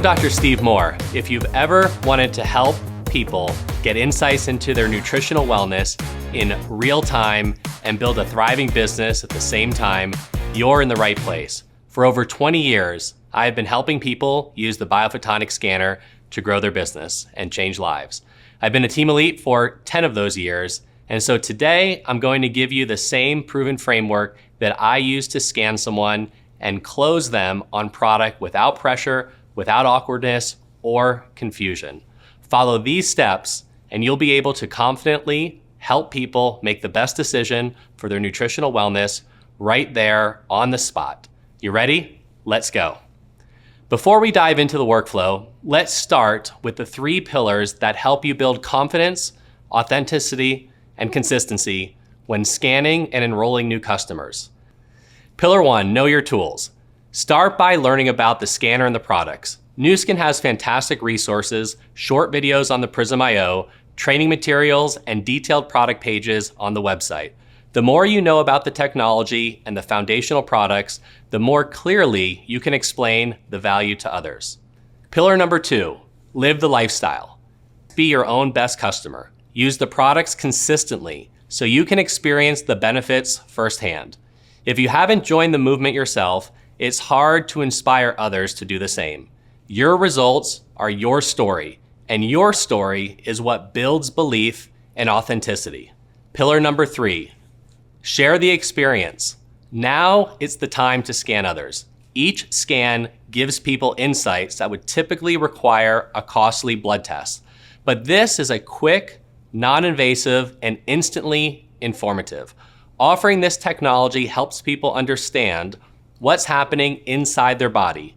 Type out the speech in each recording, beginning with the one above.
Dr. Steve Moore. If you've ever wanted to help people get insights into their nutritional wellness in real time and build a thriving business at the same time, you're in the right place. For over 20 years, I have been helping people use the biophotonic scanner to grow their business and change lives. I've been a team elite for 10 of those years, and so today I'm going to give you the same proven framework that I use to scan someone and close them on product without pressure, without awkwardness or confusion. Follow these steps and you'll be able to confidently help people make the best decision for their nutritional wellness right there on the spot. You ready? Let's go. Before we dive into the workflow, let's start with the 3 pillars that help you build confidence, authenticity, and consistency when scanning and enrolling new customers. Pillar 1, know your tools. Start by learning about the scanner and the products. Nu Skin has fantastic resources, short videos on the Prysm IO, training materials, and detailed product pages on the website. The more you know about the technology and the foundational products, the more clearly you can explain the value to others. Pillar number 2, live the lifestyle. Be your own best customer. Use the products consistently so you can experience the benefits firsthand. If you haven't joined the movement yourself, it's hard to inspire others to do the same. Your results are your story, and your story is what builds belief and authenticity. Pillar number 3, share the experience. Now it's the time to scan others. Each scan gives people insights that would typically require a costly blood test. But this is a quick, non-invasive, and instantly informative. Offering this technology helps people understand what's happening inside their body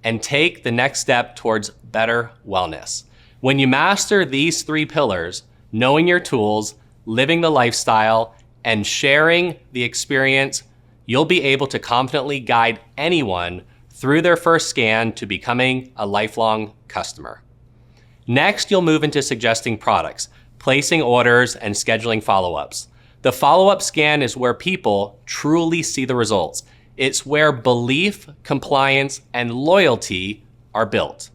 and take the next step towards better wellness. When you master these 3 pillars, knowing your tools, living the lifestyle, and sharing the experience, you'll be able to confidently guide anyone through their first scan to becoming a lifelong customer. Next, you'll move into suggesting products, placing orders, and scheduling follow-ups. The follow-up scan is where people truly see the results. It's where belief, compliance, and loyalty are built.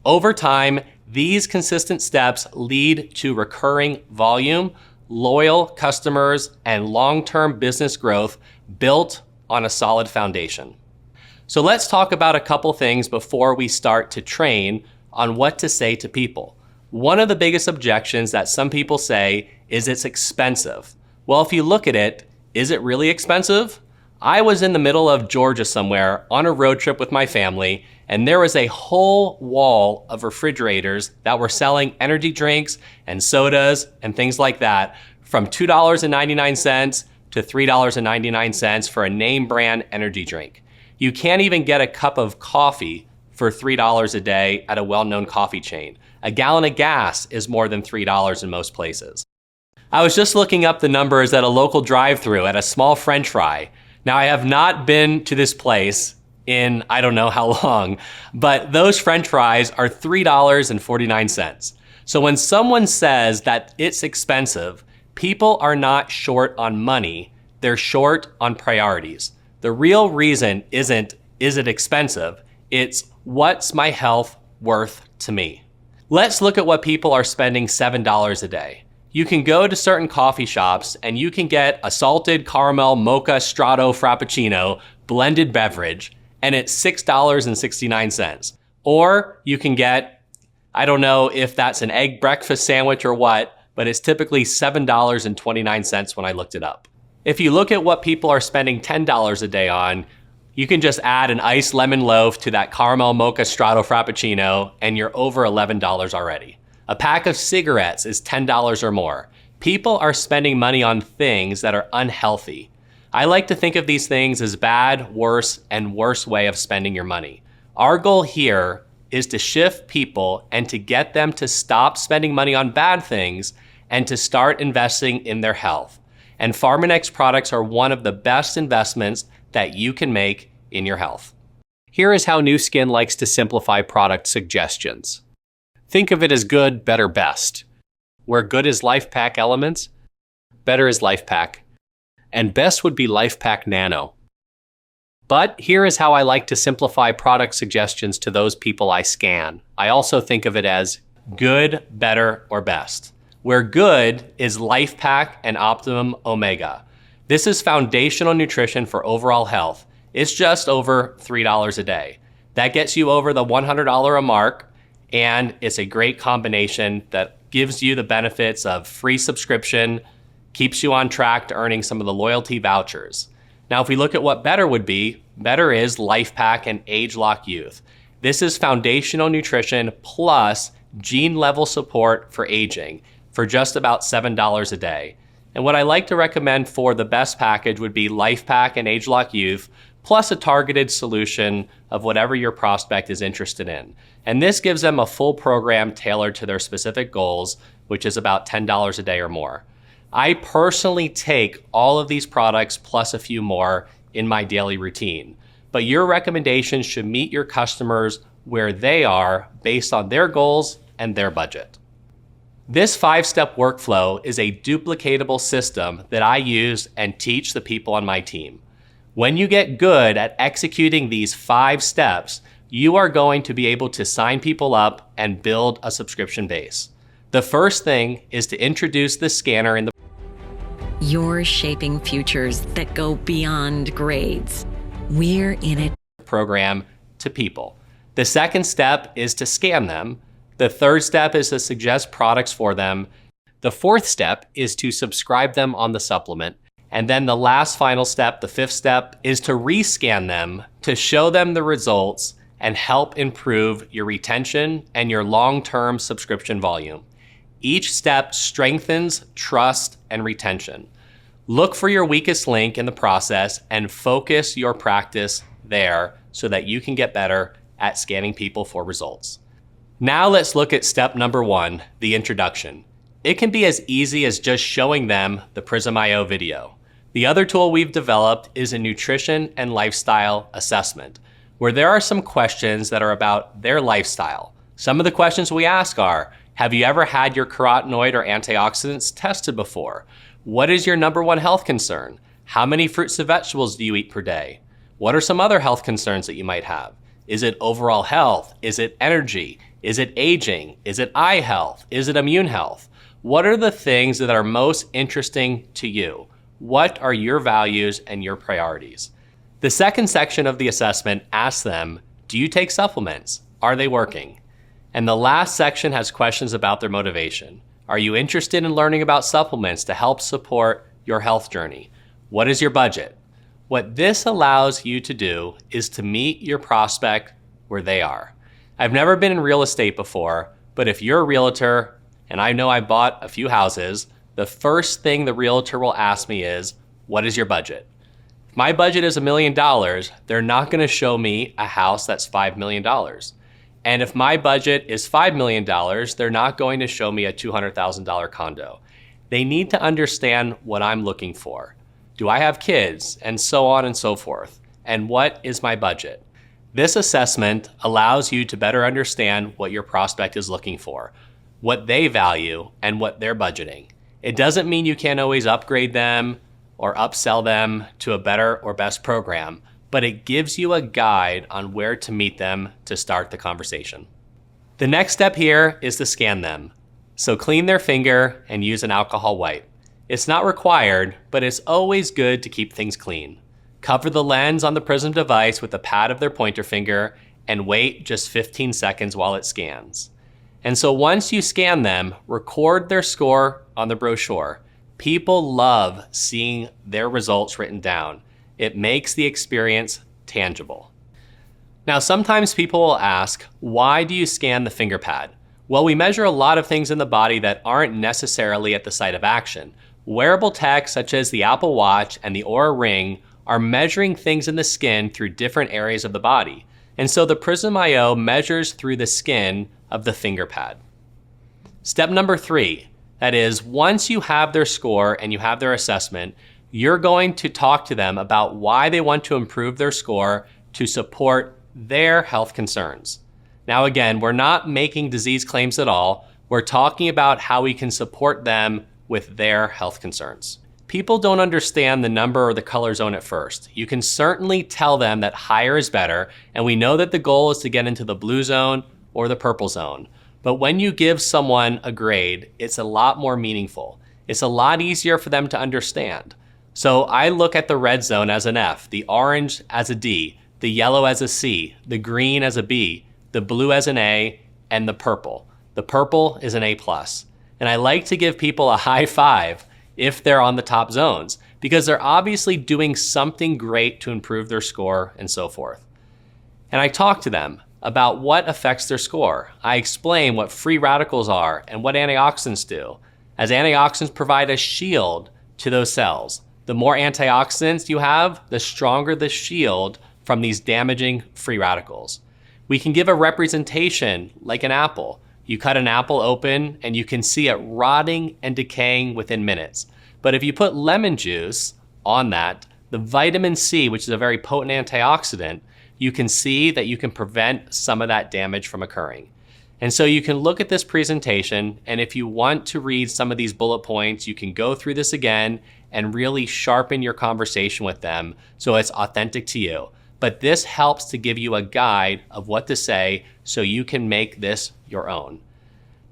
Over time, these consistent steps lead to recurring volume, loyal customers, and long-term business growth built on a solid foundation. So let's talk about a couple things before we start to train on what to say to people. One of the biggest objections that some people say is it's expensive. Well, if you look at it, is it really expensive? I was in the middle of Georgia somewhere on a road trip with my family, and there was a whole wall of refrigerators that were selling energy drinks and sodas and things like that from $2.99 to $3.99 for a name brand energy drink. You can't even get a cup of coffee for $3 a day at a well-known coffee chain. A gallon of gas is more than $3 in most places. I was just looking up the numbers at a local drive-thru at a small French fry. Now, I have not been to this place in I don't know how long, but those French fries are $3.49. So when someone says that it's expensive, people are not short on money, they're short on priorities. The real reason isn't, is it expensive? It's what's my health worth to me? Let's look at what people are spending $7 a day. You can go to certain coffee shops and you can get a salted caramel mocha strato frappuccino blended beverage and it's $6.69. Or you can get, I don't know if that's an egg breakfast sandwich or what, but it's typically $7.29 when I looked it up. If you look at what people are spending $10 a day on, you can just add an iced lemon loaf to that caramel mocha strato frappuccino and you're over $11 already. A pack of cigarettes is $10 or more. People are spending money on things that are unhealthy. I like to think of these things as bad, worse, and worse way of spending your money. Our goal here is to shift people and to get them to stop spending money on bad things and to start investing in their health. And Pharmanex products are one of the best investments that you can make in your health. Here is how Nu Skin likes to simplify product suggestions. Think of it as good, better, best. Where good is LifePak Elements, better is LifePak, and best would be LifePak Nano. But here is how I like to simplify product suggestions to those people I scan. I also think of it as good, better, or best, where good is Life Pack and Optimum Omega. This is foundational nutrition for overall health. It's just over $3 a day. That gets you over the $100 a mark, and it's a great combination that gives you the benefits of free subscription, keeps you on track to earning some of the loyalty vouchers. Now, if we look at what better would be, better is Life Pack and Age Lock Youth. This is foundational nutrition plus gene level support for aging for just about $7 a day. And what I like to recommend for the best package would be Life Pack and Age Lock Youth, plus a targeted solution of whatever your prospect is interested in. And this gives them a full program tailored to their specific goals, which is about $10 a day or more. I personally take all of these products plus a few more in my daily routine, but your recommendations should meet your customers where they are based on their goals and their budget. This 5-step workflow is a duplicatable system that I use and teach the people on my team. When you get good at executing these 5 steps, you are going to be able to sign people up and build a subscription base. The first thing is to introduce the scanner in the You're shaping futures that go beyond grades. We're in it. Program to people. The second step is to scan them. The third step is to suggest products for them. The fourth step is to subscribe them on the supplement. And then the last final step, the fifth step, is to rescan them to show them the results and help improve your retention and your long-term subscription volume. Each step strengthens trust and retention. Look for your weakest link in the process and focus your practice there so that you can get better at scanning people for results. Now let's look at step number 1, the introduction. It can be as easy as just showing them the Prysm IO video. The other tool we've developed is a nutrition and lifestyle assessment, where there are some questions that are about their lifestyle. Some of the questions we ask are, have you ever had your carotenoid or antioxidants tested before? What is your number 1 health concern? How many fruits and vegetables do you eat per day? What are some other health concerns that you might have? Is it overall health? Is it energy? Is it aging? Is it eye health? Is it immune health? What are the things that are most interesting to you? What are your values and your priorities? The second section of the assessment asks them, do you take supplements? Are they working? And the last section has questions about their motivation. Are you interested in learning about supplements to help support your health journey? What is your budget? What this allows you to do is to meet your prospect where they are. I've never been in real estate before, but if you're a realtor, and I know I bought a few houses, the first thing the realtor will ask me is, what is your budget? If my budget is $1 million, they're not gonna show me a house that's $5 million. And if my budget is $5 million, they're not going to show me a $200,000 condo. They need to understand what I'm looking for. Do I have kids? And so on and so forth. And what is my budget? This assessment allows you to better understand what your prospect is looking for, what they value, and what they're budgeting. It doesn't mean you can't always upgrade them or upsell them to a better or best program, but it gives you a guide on where to meet them to start the conversation. The next step here is to scan them. So clean their finger and use an alcohol wipe. It's not required, but it's always good to keep things clean. Cover the lens on the Prysm device with the pad of their pointer finger and wait just 15 seconds while it scans. And so once you scan them, record their score on the brochure. People love seeing their results written down. It makes the experience tangible. Now, sometimes people will ask, why do you scan the finger pad? Well, we measure a lot of things in the body that aren't necessarily at the site of action. Wearable tech such as the Apple Watch and the Oura Ring are measuring things in the skin through different areas of the body. And so the Prysm IO measures through the skin of the finger pad. Step number 3, that is, once you have their score and you have their assessment, you're going to talk to them about why they want to improve their score to support their health concerns. Now again, we're not making disease claims at all. We're talking about how we can support them with their health concerns. People don't understand the number or the color zone at first. You can certainly tell them that higher is better, and we know that the goal is to get into the blue zone or the purple zone. But when you give someone a grade, it's a lot more meaningful. It's a lot easier for them to understand. So I look at the red zone as an F, the orange as a D, the yellow as a C, the green as a B, the blue as an A, and the purple. The purple is an A+. And I like to give people a high five if they're on the top zones, because they're obviously doing something great to improve their score and so forth. And I talk to them about what affects their score. I explain what free radicals are and what antioxidants do, as antioxidants provide a shield to those cells. The more antioxidants you have, the stronger the shield from these damaging free radicals. We can give a representation like an apple. You cut an apple open and you can see it rotting and decaying within minutes. But if you put lemon juice on that, the vitamin C, which is a very potent antioxidant, you can see that you can prevent some of that damage from occurring. And so you can look at this presentation, and if you want to read some of these bullet points, you can go through this again and really sharpen your conversation with them so it's authentic to you. But this helps to give you a guide of what to say so you can make this your own.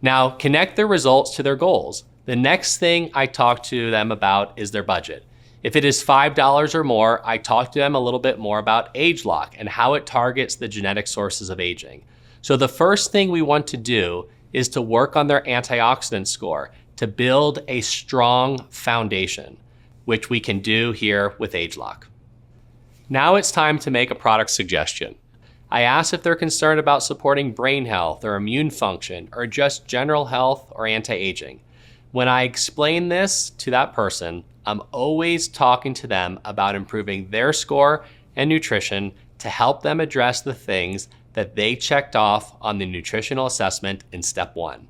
Now, connect their results to their goals. The next thing I talk to them about is their budget. If it is $5 or more, I talk to them a little bit more about age lock and how it targets the genetic sources of aging. So the first thing we want to do is to work on their antioxidant score to build a strong foundation, which we can do here with age lock. Now it's time to make a product suggestion. I ask if they're concerned about supporting brain health or immune function or just general health or anti-aging. When I explain this to that person, I'm always talking to them about improving their score and nutrition to help them address the things that they checked off on the nutritional assessment in step 1.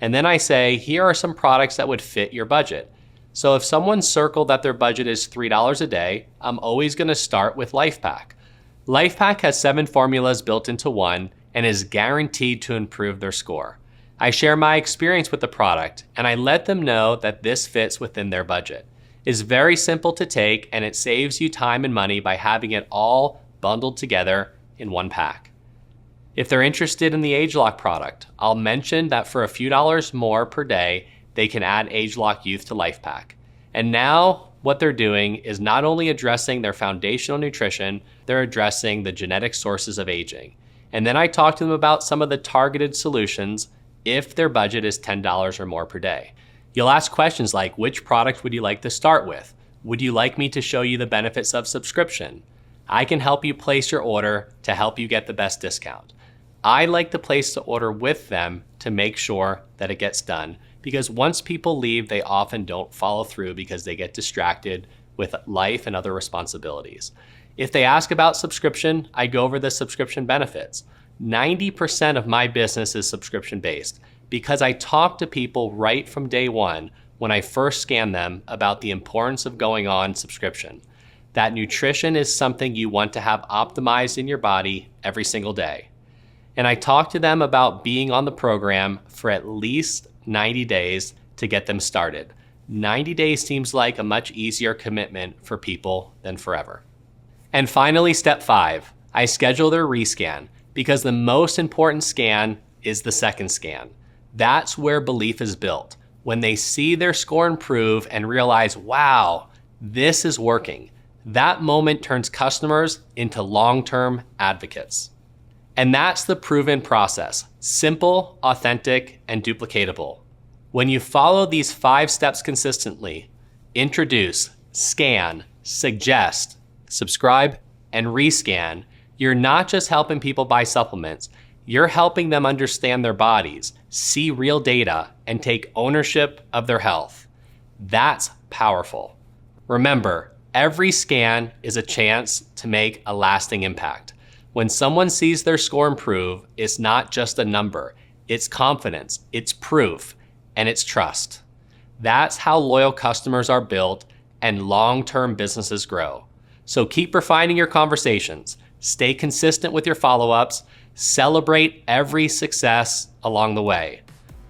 And then I say, here are some products that would fit your budget. So if someone circled that their budget is $3 a day, I'm always going to start with LifePak. LifePak has 7 formulas built into one and is guaranteed to improve their score. I share my experience with the product and I let them know that this fits within their budget. It's very simple to take and it saves you time and money by having it all bundled together in one pack. If they're interested in the ageLOC product, I'll mention that for a few dollars more per day, they can add ageLOC Youth to LifePak. And now what they're doing is not only addressing their foundational nutrition, they're addressing the genetic sources of aging. And then I talk to them about some of the targeted solutions if their budget is $10 or more per day. You'll ask questions like, which product would you like to start with? Would you like me to show you the benefits of subscription? I can help you place your order to help you get the best discount. I like to place the order with them to make sure that it gets done, because once people leave, they often don't follow through because they get distracted with life and other responsibilities. If they ask about subscription, I go over the subscription benefits. 90% of my business is subscription based because I talk to people right from day one when I first scan them about the importance of going on subscription. That nutrition is something you want to have optimized in your body every single day. And I talk to them about being on the program for at least 90 days to get them started. 90 days seems like a much easier commitment for people than forever. And finally, step 5, I schedule their rescan because the most important scan is the second scan. That's where belief is built. When they see their score improve and realize, wow, this is working, that moment turns customers into long-term advocates. And that's the proven process, simple, authentic, and duplicatable. When you follow these 5 steps consistently, introduce, scan, suggest, subscribe, and rescan, you're not just helping people buy supplements, you're helping them understand their bodies, see real data, and take ownership of their health. That's powerful. Remember, every scan is a chance to make a lasting impact. When someone sees their score improve, it's not just a number, it's confidence, it's proof, and it's trust. That's how loyal customers are built and long-term businesses grow. So keep refining your conversations, stay consistent with your follow-ups, celebrate every success along the way,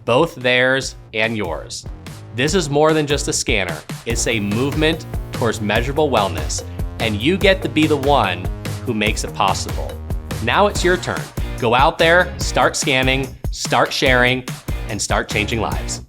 both theirs and yours. This is more than just a scanner. It's a movement towards measurable wellness, and you get to be the one who makes it possible. Now it's your turn. Go out there, start scanning, start sharing, and start changing lives.